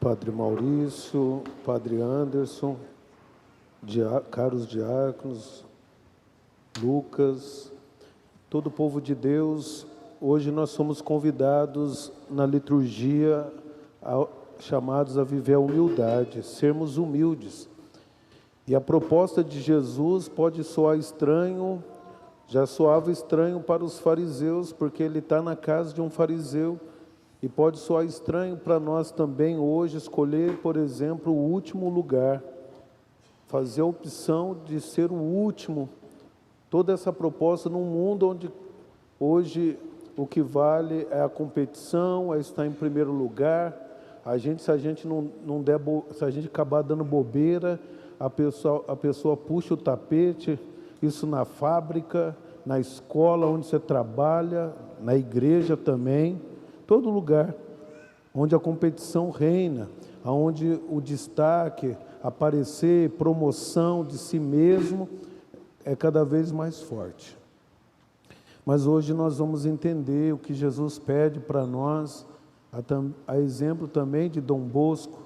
Padre Maurício, Padre Anderson, caros diáconos, Lucas, todo o povo de Deus. Hoje nós somos convidados na liturgia, chamados a viver a humildade, sermos humildes. E a proposta de Jesus pode soar estranho, já soava estranho para os fariseus, porque ele está na casa de um fariseu, e pode soar estranho para nós também hoje escolher, por exemplo, o último lugar, fazer a opção de ser o último. Toda essa proposta num mundo onde hoje o que vale é a competição, é estar em primeiro lugar. Se a gente acabar dando bobeira, a pessoa puxa o tapete. Isso na fábrica, na escola onde você trabalha, na igreja também, todo lugar onde a competição reina, onde o destaque, aparecer, promoção de si mesmo é cada vez mais forte. Mas hoje nós vamos entender o que Jesus pede para nós, a exemplo também de Dom Bosco,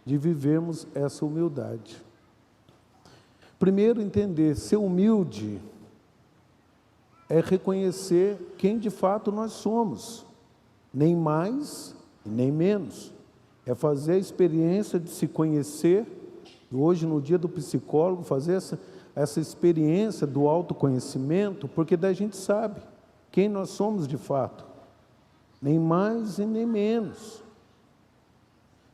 de vivermos essa humildade. Primeiro, entender, ser humilde é reconhecer quem de fato nós somos, nem mais e nem menos. É fazer a experiência de se conhecer, hoje no dia do psicólogo, fazer essa experiência do autoconhecimento, porque daí a gente sabe quem nós somos de fato, nem mais e nem menos.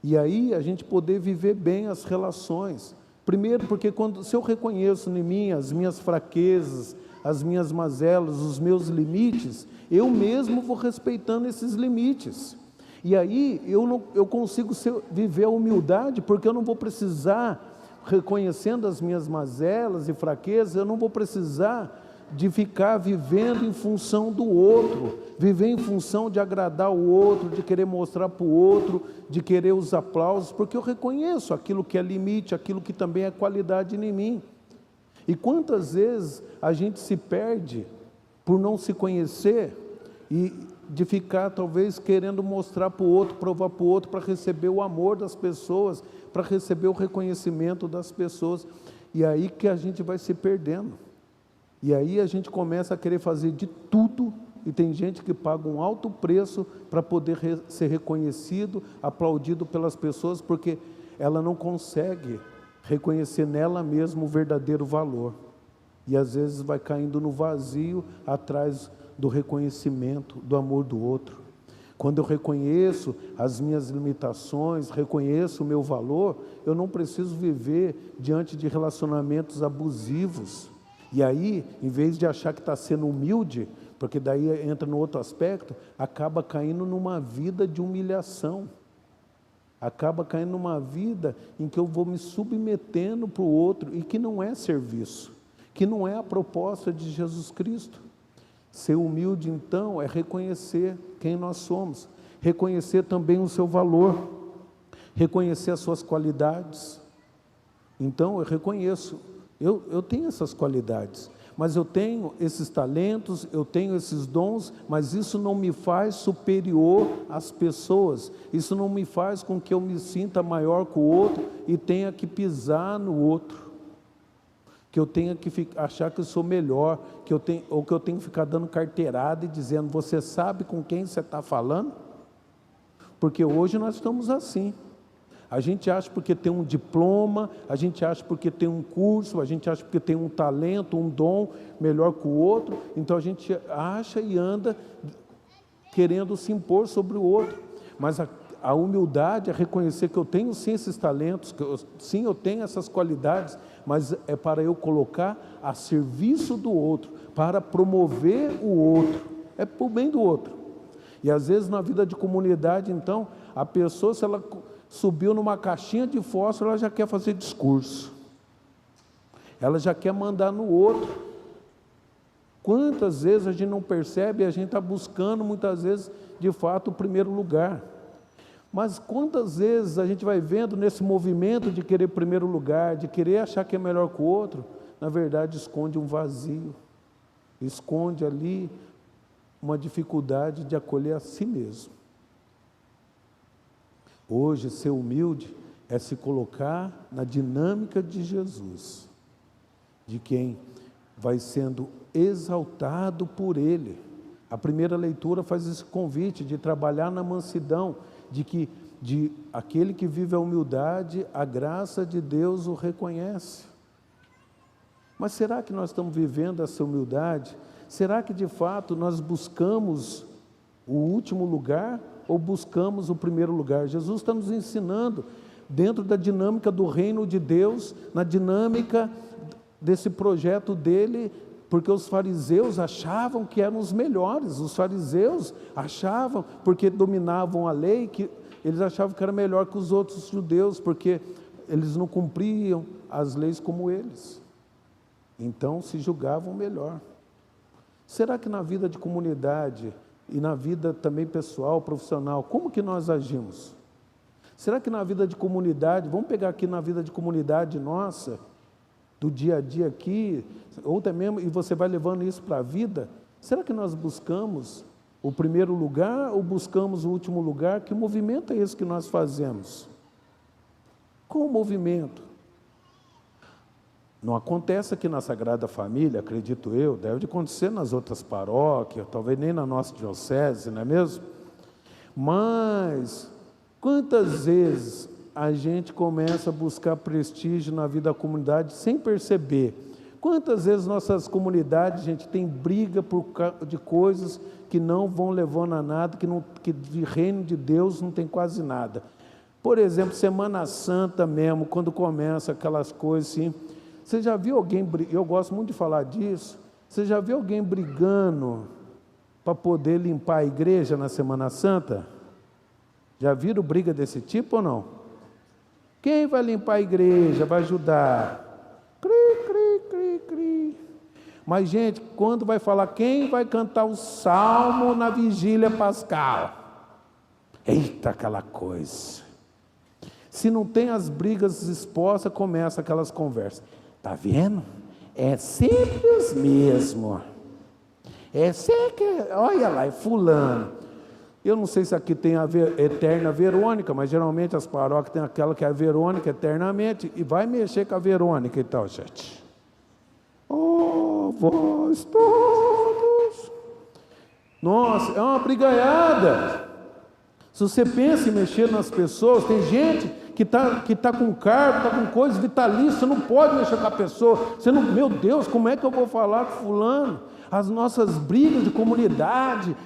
E aí a gente poder viver bem as relações. Primeiro, porque se eu reconheço em mim as minhas fraquezas, as minhas mazelas, os meus limites, eu mesmo vou respeitando esses limites. E aí eu consigo viver a humildade, porque eu não vou precisar, reconhecendo as minhas mazelas e fraquezas, eu não vou precisar de ficar vivendo em função do outro, viver em função de agradar o outro, de querer mostrar para o outro, de querer os aplausos, porque eu reconheço aquilo que é limite, aquilo que também é qualidade em mim. E quantas vezes a gente se perde por não se conhecer e de ficar talvez querendo mostrar para o outro, provar para o outro, para receber o amor das pessoas, para receber o reconhecimento das pessoas. E aí que a gente vai se perdendo. E aí a gente começa a querer fazer de tudo, e tem gente que paga um alto preço para poder ser reconhecido, aplaudido pelas pessoas, porque ela não consegue reconhecer nela mesma o verdadeiro valor. E às vezes vai caindo no vazio, atrás do reconhecimento, do amor do outro. Quando eu reconheço as minhas limitações, reconheço o meu valor, eu não preciso viver diante de relacionamentos abusivos. E aí, em vez de achar que está sendo humilde, porque daí entra no outro aspecto, acaba caindo numa vida de humilhação. Acaba caindo numa vida em que eu vou me submetendo para o outro, e que não é serviço, que não é a proposta de Jesus Cristo. Ser humilde, então, é reconhecer quem nós somos, reconhecer também o seu valor, reconhecer as suas qualidades. Então, eu reconheço, eu tenho essas qualidades, mas eu tenho esses talentos, eu tenho esses dons, mas isso não me faz superior às pessoas, isso não me faz com que eu me sinta maior que o outro e tenha que pisar no outro, que eu tenha que achar que eu sou melhor, ou que eu tenho que ficar dando carteirada e dizendo, você sabe com quem você está falando? Porque hoje nós estamos assim. A gente acha porque tem um diploma, a gente acha porque tem um curso, a gente acha porque tem um talento, um dom melhor que o outro, então a gente acha e anda querendo se impor sobre o outro. Mas a humildade é reconhecer que eu tenho sim esses talentos, sim eu tenho essas qualidades, mas é para eu colocar a serviço do outro, para promover o outro, é para o bem do outro. E às vezes na vida de comunidade, então, a pessoa, se ela subiu numa caixinha de fósforo, ela já quer fazer discurso, ela já quer mandar no outro. Quantas vezes a gente não percebe, a gente está buscando muitas vezes de fato o primeiro lugar, mas quantas vezes a gente vai vendo nesse movimento de querer primeiro lugar, de querer achar que é melhor que o outro, na verdade esconde um vazio, esconde ali uma dificuldade de acolher a si mesmo. Hoje, ser humilde é se colocar na dinâmica de Jesus, de quem vai sendo exaltado por Ele. A primeira leitura faz esse convite de trabalhar na mansidão, de aquele que vive a humildade, a graça de Deus o reconhece. Mas será que nós estamos vivendo essa humildade? Será que de fato nós buscamos o último lugar ou buscamos o primeiro lugar? Jesus está nos ensinando dentro da dinâmica do reino de Deus, na dinâmica desse projeto dele, porque os fariseus achavam que eram os melhores, os fariseus achavam, porque dominavam a lei, que eles achavam que era melhor que os outros judeus, porque eles não cumpriam as leis como eles, então se julgavam melhor. Será que na vida de comunidade e na vida também pessoal, profissional, como que nós agimos? Será que na vida de comunidade, vamos pegar aqui na vida de comunidade nossa, do dia a dia aqui, ou até mesmo, e você vai levando isso para a vida, será que nós buscamos o primeiro lugar ou buscamos o último lugar? Que movimento é esse que nós fazemos? Qual o movimento? Não acontece aqui na Sagrada Família, acredito eu, deve acontecer nas outras paróquias, talvez nem na nossa diocese, não é mesmo? Mas quantas vezes a gente começa a buscar prestígio na vida da comunidade sem perceber? Quantas vezes nossas comunidades, gente, tem briga de coisas que não vão levando a nada, que de reino de Deus não tem quase nada. Por exemplo, Semana Santa mesmo, quando começa aquelas coisas assim, você já viu alguém, eu gosto muito de falar disso, você já viu alguém brigando para poder limpar a igreja na Semana Santa? Já viram briga desse tipo ou não? Quem vai limpar a igreja, vai ajudar? Cri, cri, cri, cri. Mas, gente, quando vai falar quem vai cantar o salmo na vigília pascal? Eita, aquela coisa. Se não tem as brigas expostas, começa aquelas conversas. Está vendo? É sempre os mesmos. É sempre, olha lá, é fulano. Eu não sei se aqui tem a Eterna Verônica, mas geralmente as paróquias tem aquela que é a Verônica eternamente, e vai mexer com a Verônica e tal, gente. Oh, vós todos. Nossa, é uma brigaiada. Se você pensa em mexer nas pessoas, tem gente que tá com cargo, está com coisas vitalícias, você não pode mexer com a pessoa. Você não, meu Deus, como é que eu vou falar com fulano? As nossas brigas de comunidade,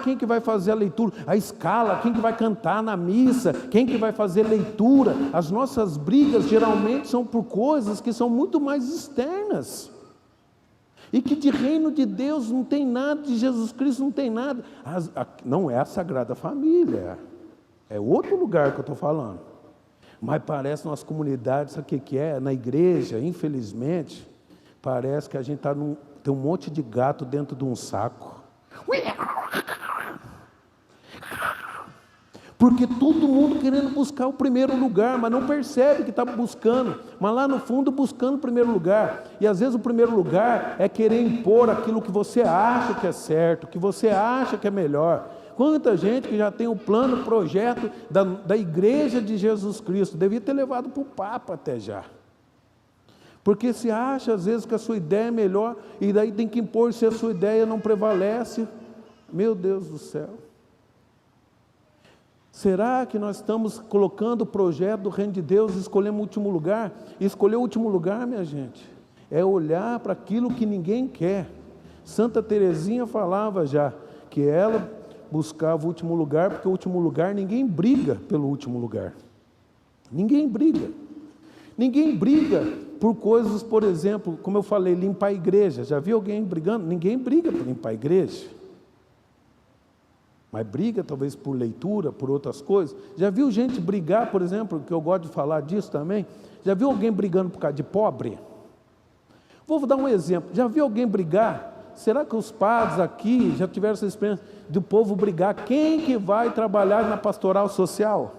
quem que vai fazer a leitura, a escala, quem que vai cantar na missa, quem que vai fazer leitura, as nossas brigas geralmente são por coisas que são muito mais externas, e que de reino de Deus não tem nada, de Jesus Cristo não tem nada, não é a Sagrada Família, é outro lugar que eu estou falando, mas parece nas comunidades, sabe o que é? Na igreja, infelizmente, parece que a gente tem um monte de gato dentro de um saco. Porque todo mundo querendo buscar o primeiro lugar, mas não percebe que está buscando, mas lá no fundo buscando o primeiro lugar. E às vezes o primeiro lugar é querer impor aquilo que você acha que é certo, que você acha que é melhor. Quanta gente que já tem o plano, o projeto da igreja de Jesus Cristo, devia ter levado para o Papa até já. Porque se acha às vezes que a sua ideia é melhor, e daí tem que impor se a sua ideia não prevalece. Meu Deus do céu. Será que nós estamos colocando o projeto do reino de Deus e escolhemos o último lugar? E escolher o último lugar, minha gente, é olhar para aquilo que ninguém quer. Santa Teresinha falava já que ela buscava o último lugar, porque o último lugar, ninguém briga pelo último lugar. Ninguém briga. Ninguém briga por coisas, por exemplo, como eu falei, limpar a igreja. Já viu alguém brigando? Ninguém briga por limpar a igreja. Mas briga talvez por leitura, por outras coisas. Já viu gente brigar, por exemplo, que eu gosto de falar disso também, já viu alguém brigando por causa de pobre? Vou dar um exemplo. Já viu alguém brigar? Será que os padres aqui já tiveram essa experiência do povo brigar? Quem que vai trabalhar na pastoral social?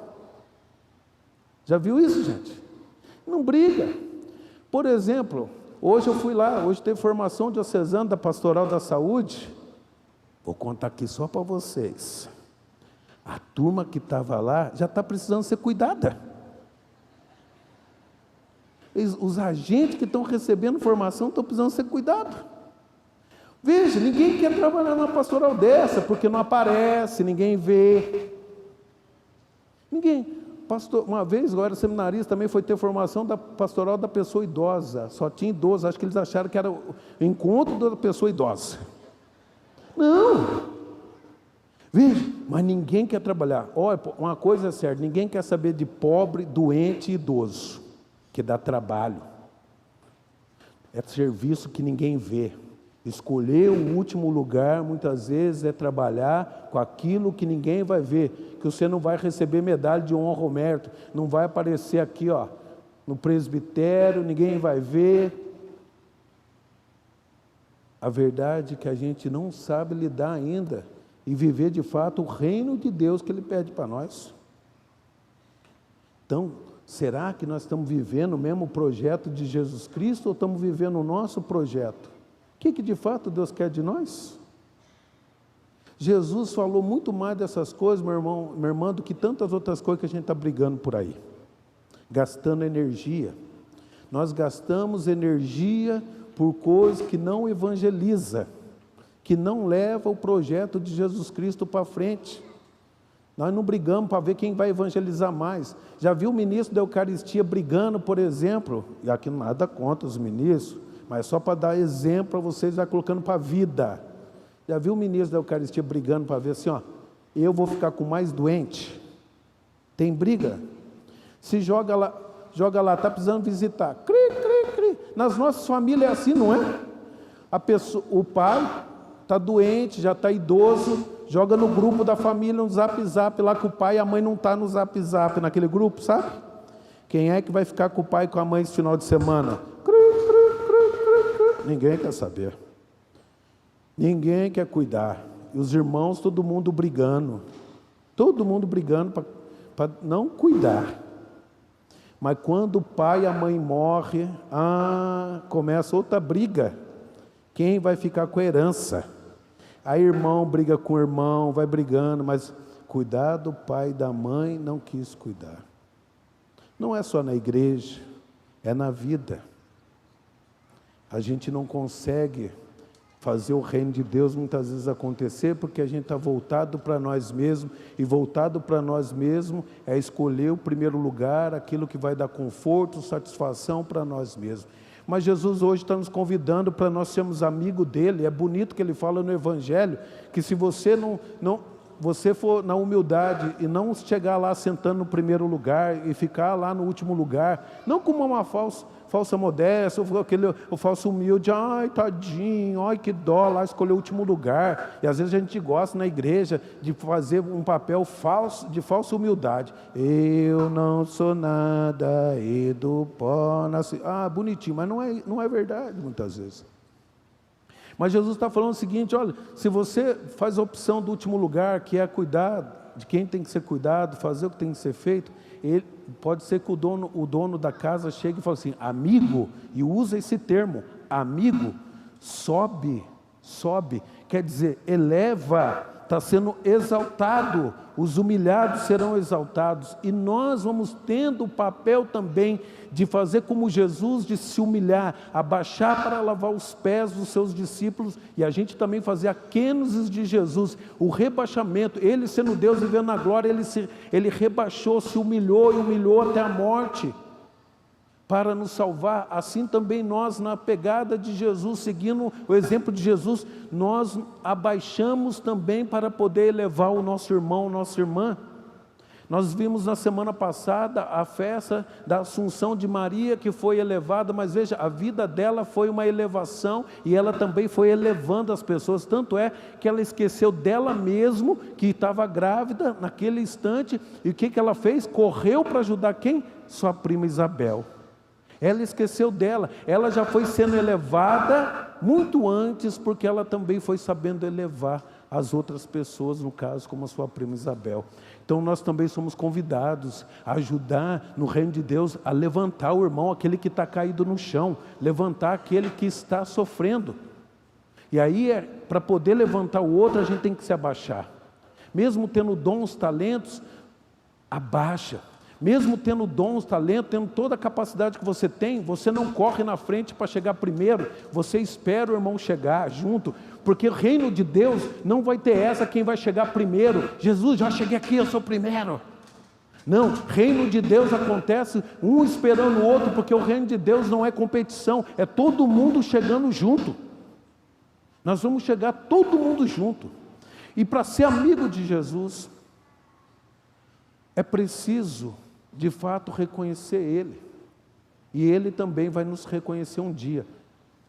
Já viu isso, gente? Não briga. Por exemplo, hoje eu fui lá, hoje teve formação diocesana da Pastoral da Saúde. Vou contar aqui só para vocês. A turma que estava lá já está precisando ser cuidada. Os agentes que estão recebendo formação estão precisando ser cuidados. Veja, ninguém quer trabalhar numa pastoral dessa, porque não aparece, ninguém vê. Ninguém. Pastor, uma vez, agora seminarista também foi ter formação da pastoral da pessoa idosa. Só tinha idoso, acho que eles acharam que era o encontro da pessoa idosa. Não. Veja, mas ninguém quer trabalhar. Olha, uma coisa é certa, ninguém quer saber de pobre, doente e idoso, que dá trabalho. É serviço que ninguém vê. Escolher o último lugar, muitas vezes, é trabalhar com aquilo que ninguém vai ver, que você não vai receber medalha de honra ou mérito, não vai aparecer aqui, no presbitério, ninguém vai ver. A verdade é que a gente não sabe lidar ainda e viver de fato o reino de Deus que Ele pede para nós. Então, será que nós estamos vivendo o mesmo projeto de Jesus Cristo ou estamos vivendo o nosso projeto? O que de fato Deus quer de nós? Jesus falou muito mais dessas coisas, meu irmão, minha irmã, do que tantas outras coisas que a gente está brigando por aí. Gastando energia. Nós gastamos energia por coisas que não evangeliza, que não leva o projeto de Jesus Cristo para frente. Nós não brigamos para ver quem vai evangelizar mais. Já viu o ministro da Eucaristia brigando, por exemplo, e aqui nada contra os ministros, mas só para dar exemplo para vocês, já colocando para a vida. Já viu o ministro da Eucaristia brigando para ver assim, eu vou ficar com mais doente? Tem briga? Se joga lá, está precisando visitar. Cri, cri, cri. Nas nossas famílias é assim, não é? O pai está doente, já está idoso, joga no grupo da família, no zap zap, lá que o pai e a mãe não estão no zap zap, naquele grupo, sabe? Quem é que vai ficar com o pai e com a mãe esse final de semana? Ninguém quer saber. Ninguém quer cuidar. E os irmãos, todo mundo brigando para não cuidar. Mas quando o pai e a mãe morrem, começa outra briga. Quem vai ficar com a herança? Aí irmão briga com o irmão, vai brigando, mas cuidar do pai e da mãe não quis cuidar. Não é só na igreja, é na vida. A gente não consegue fazer o reino de Deus muitas vezes acontecer porque a gente está voltado para nós mesmos, e voltado para nós mesmos é escolher o primeiro lugar, aquilo que vai dar conforto, satisfação para nós mesmos. Mas Jesus hoje está nos convidando para nós sermos amigos dele. É bonito que ele fala no Evangelho, que se você você for na humildade e não chegar lá sentando no primeiro lugar e ficar lá no último lugar, não como uma falsa modéstia, o falso humilde, ai tadinho, ai que dó, lá escolher o último lugar. E às vezes a gente gosta na igreja de fazer um papel falso, de falsa humildade. Eu não sou nada e do pó nasci. Bonitinho, mas não é verdade muitas vezes. Mas Jesus está falando o seguinte, olha, se você faz a opção do último lugar, que é cuidar de quem tem que ser cuidado, fazer o que tem que ser feito, pode ser que o dono da casa chegue e fale assim, amigo, e usa esse termo, amigo, sobe, quer dizer, eleva, está sendo exaltado, os humilhados serão exaltados, e nós vamos tendo o papel também de fazer como Jesus, de se humilhar, abaixar para lavar os pés dos seus discípulos, e a gente também fazer a kênosis de Jesus, o rebaixamento, ele sendo Deus vivendo na glória, ele rebaixou, se humilhou e humilhou até a morte, para nos salvar. Assim também nós, na pegada de Jesus, seguindo o exemplo de Jesus, nós abaixamos também para poder elevar o nosso irmão, nossa irmã. Nós vimos na semana passada a festa da Assunção de Maria, que foi elevada, mas veja, a vida dela foi uma elevação, e ela também foi elevando as pessoas, tanto é que ela esqueceu dela mesmo, que estava grávida naquele instante, e o que ela fez? Correu para ajudar quem? Sua prima Isabel. Ela esqueceu dela, ela já foi sendo elevada muito antes, porque ela também foi sabendo elevar as outras pessoas, no caso, como a sua prima Isabel. Então nós também somos convidados a ajudar no reino de Deus, a levantar o irmão, aquele que está caído no chão, levantar aquele que está sofrendo. E aí, para poder levantar o outro, a gente tem que se abaixar. Mesmo tendo dons, talentos, abaixa. Mesmo tendo dons, talentos, tendo toda a capacidade que você tem, você não corre na frente para chegar primeiro, você espera o irmão chegar junto, porque o reino de Deus não vai ter essa, quem vai chegar primeiro. Jesus, já cheguei aqui, eu sou o primeiro. Não, reino de Deus acontece um esperando o outro, porque o reino de Deus não é competição, é todo mundo chegando junto. Nós vamos chegar todo mundo junto. E para ser amigo de Jesus, é preciso, de fato, reconhecer Ele. E Ele também vai nos reconhecer um dia.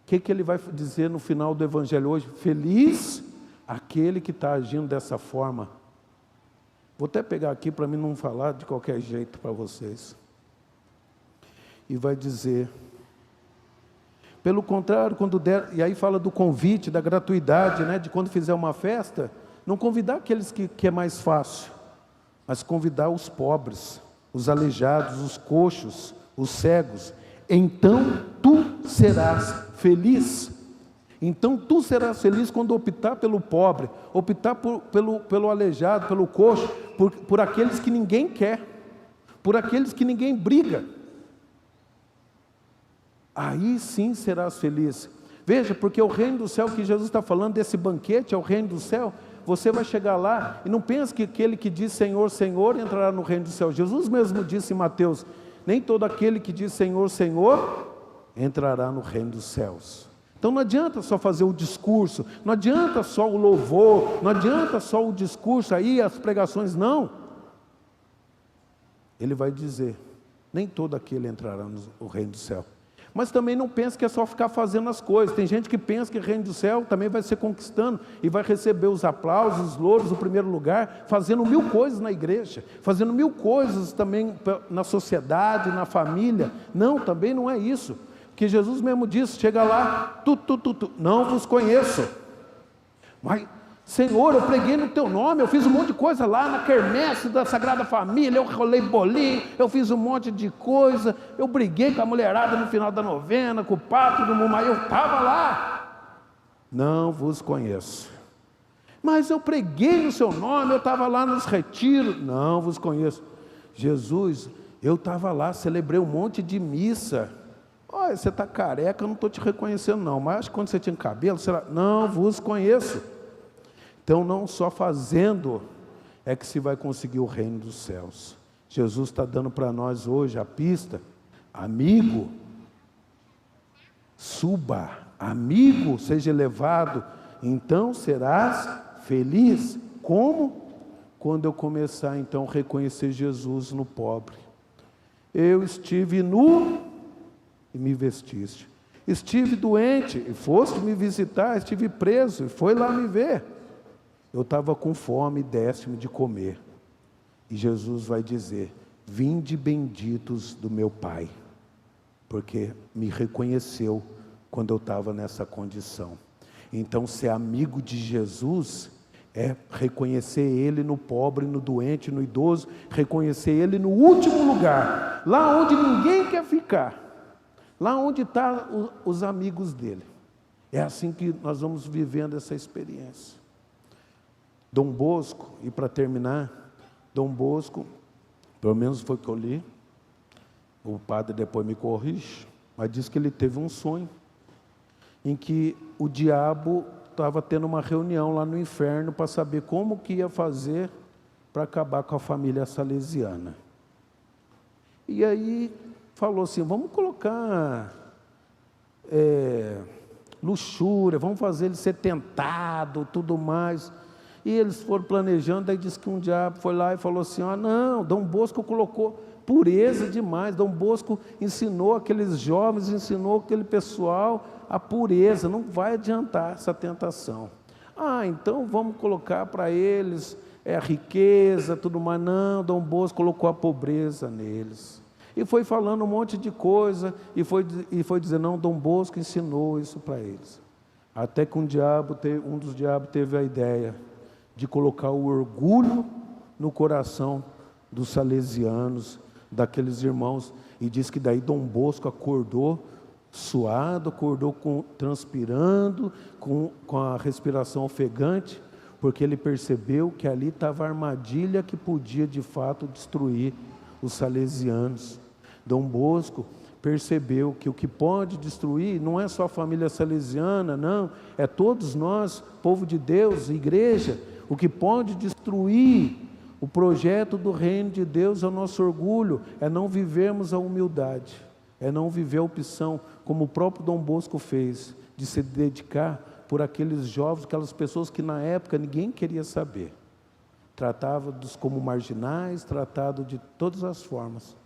O que Ele vai dizer no final do Evangelho hoje? Feliz aquele que está agindo dessa forma. Vou até pegar aqui para mim não falar de qualquer jeito para vocês. E vai dizer, pelo contrário, quando der, e aí fala do convite, da gratuidade, né, de quando fizer uma festa, não convidar aqueles que é mais fácil, mas convidar os pobres, os aleijados, os coxos, os cegos. Então tu serás feliz. Então tu serás feliz quando optar pelo pobre, optar pelo aleijado, pelo coxo, por aqueles que ninguém quer, por aqueles que ninguém briga. Aí sim serás feliz. Veja, porque o reino do céu que Jesus está falando, desse banquete, é o reino do céu. Você vai chegar lá e não pense que aquele que diz Senhor, Senhor entrará no reino do céu. Jesus mesmo disse em Mateus, nem todo aquele que diz Senhor, Senhor entrará no reino dos céus. Então não adianta só fazer o discurso, não adianta só o louvor, não adianta só o discurso aí, as pregações, não. Ele vai dizer, nem todo aquele entrará no reino do céu. Mas também não pense que é só ficar fazendo as coisas. Tem gente que pensa que o reino do céu também vai ser conquistando e vai receber os aplausos, os louros, o primeiro lugar, fazendo 1000 coisas na igreja, fazendo 1000 coisas também na sociedade, na família. Não, também não é isso. Que Jesus mesmo disse, chega lá, não vos conheço. Mas, Senhor, eu preguei no teu nome, eu fiz um monte de coisa lá na quermesse da Sagrada Família, eu rolei bolinho, eu fiz um monte de coisa, eu briguei com a mulherada no final da novena, com o pato do Mumai, eu estava lá. Não vos conheço. Mas eu preguei no seu nome, eu estava lá nos retiros, não vos conheço. Jesus, eu estava lá, celebrei um monte de missa. Olha, você está careca, eu não estou te reconhecendo não, mas acho que quando você tinha cabelo, será? Não vos conheço. Então não só fazendo é que se vai conseguir o reino dos céus. Jesus está dando para nós hoje a pista, amigo, suba, amigo, seja elevado, então serás feliz. Como? Quando eu começar então a reconhecer Jesus no pobre. Eu estive nu e me vestiste. Estive doente e foste me visitar, estive preso e foi lá me ver. Eu estava com fome e deste-me de comer. E Jesus vai dizer, vinde benditos do meu Pai, porque me reconheceu quando eu estava nessa condição. Então ser amigo de Jesus é reconhecer Ele no pobre, no doente, no idoso, reconhecer Ele no último lugar, lá onde ninguém quer ficar. Lá onde estão os amigos dele. É assim que nós vamos vivendo essa experiência. Dom Bosco, e para terminar, Dom Bosco, pelo menos foi o que eu li, o padre depois me corrige, mas diz que ele teve um sonho, em que o diabo estava tendo uma reunião lá no inferno para saber como que ia fazer para acabar com a família salesiana. E aí falou assim, vamos colocar luxúria, vamos fazer ele ser tentado, tudo mais. E eles foram planejando, aí disse que um diabo foi lá e falou assim, não, Dom Bosco colocou pureza demais, Dom Bosco ensinou aqueles jovens, ensinou aquele pessoal a pureza, não vai adiantar essa tentação. Então vamos colocar para eles a riqueza, tudo mais. Não, Dom Bosco colocou a pobreza neles. E foi falando um monte de coisa, e foi dizer, não, Dom Bosco ensinou isso para eles. Até que um dos diabos teve a ideia de colocar o orgulho no coração dos salesianos, daqueles irmãos, e diz que daí Dom Bosco acordou suado, acordou transpirando, com a respiração ofegante, porque ele percebeu que ali estava a armadilha que podia de fato destruir os salesianos. Dom Bosco percebeu que o que pode destruir não é só a família salesiana, não, é todos nós, povo de Deus, igreja. O que pode destruir o projeto do reino de Deus é o nosso orgulho, é não vivermos a humildade, é não viver a opção, como o próprio Dom Bosco fez, de se dedicar por aqueles jovens, aquelas pessoas que na época ninguém queria saber. Tratava-dos como marginais, tratado de todas as formas,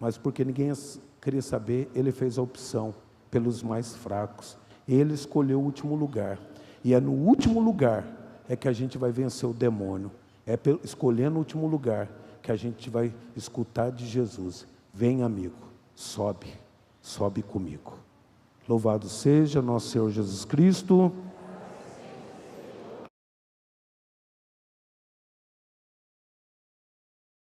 mas porque ninguém queria saber, ele fez a opção pelos mais fracos. Ele escolheu o último lugar, e é no último lugar é que a gente vai vencer o demônio. É escolhendo o último lugar que a gente vai escutar de Jesus: vem, amigo, sobe comigo. Louvado seja nosso Senhor Jesus Cristo.